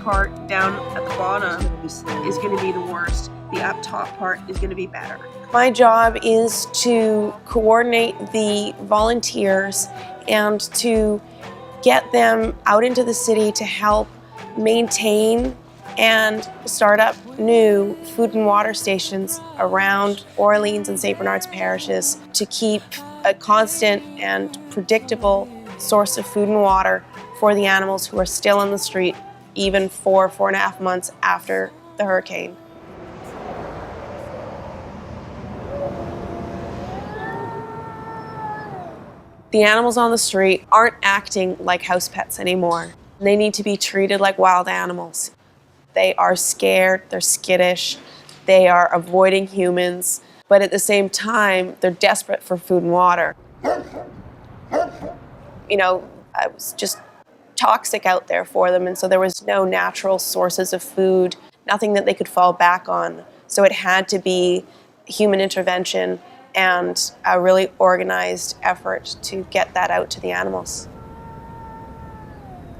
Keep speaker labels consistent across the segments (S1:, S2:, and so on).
S1: part down at the bottom is going to be the worst. The up top part is going to be better.
S2: My job is to coordinate the volunteers and to get them out into the city to help maintain and start up new food and water stations around Orleans and St. Bernard's parishes to keep a constant and predictable source of food and water for the animals who are still on the street even 4.5 months after the hurricane. The animals on the street aren't acting like house pets anymore. They need to be treated like wild animals. They are scared, they're skittish, they are avoiding humans, but at the same time, they're desperate for food and water. You know, it was just toxic out there for them, and so there was no natural sources of food, nothing that they could fall back on. So it had to be human intervention and a really organized effort to get that out to the animals.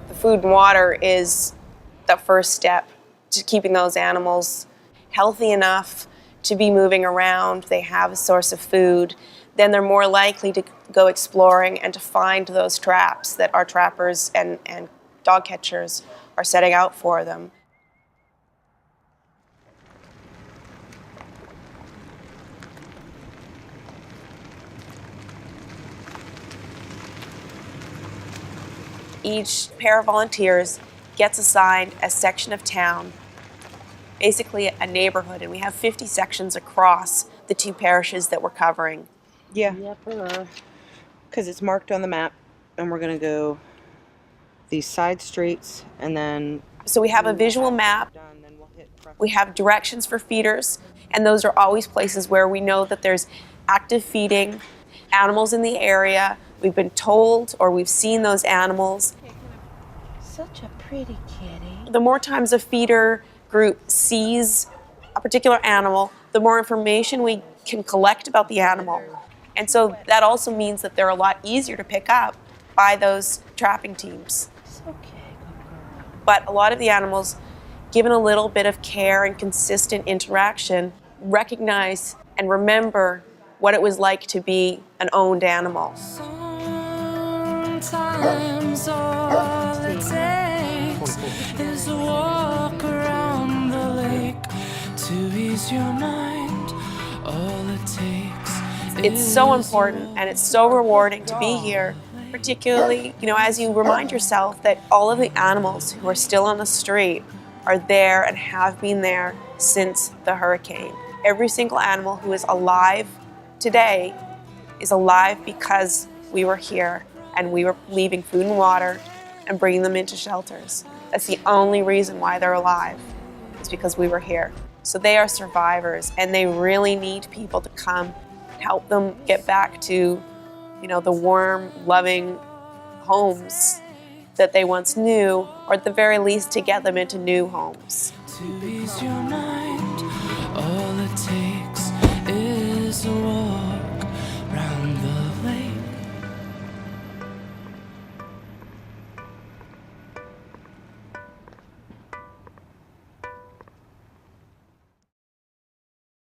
S2: The food and water is the first step to keeping those animals healthy enough to be moving around. They have a source of food. Then they're more likely to go exploring and to find those traps that our trappers and dog catchers are setting out for them. Each pair of volunteers gets assigned a section of town, basically a neighborhood, and we have 50 sections across the 2 parishes that we're covering.
S1: Yeah, because it's marked on the map, and we're going to go these side streets, and then...
S2: So we have a visual map, we have directions for feeders, and those are always places where we know that there's active feeding, animals in the area. We've been told or we've seen those animals.
S3: Such a pretty kitty.
S2: The more times a feeder group sees a particular animal, the more information we can collect about the animal. And so that also means that they're a lot easier to pick up by those trapping teams.
S3: It's okay, good girl.
S2: But a lot of the animals, given a little bit of care and consistent interaction, recognize and remember what it was like to be an owned animal.
S4: Sometimes all it takes is a walk around the lake to ease your mind. All it takes.
S2: It's so important and it's so rewarding to be here, particularly, you know, as you remind yourself that all of the animals who are still on the street are there and have been there since the hurricane. Every single animal who is alive today is alive because we were here and we were leaving food and water and bringing them into shelters. That's the only reason why they're alive, is because we were here. So they are survivors, and they really need people to come help them get back to, you know, the warm, loving homes that they once knew, or at the very least to get them into new homes.
S4: To ease your mind.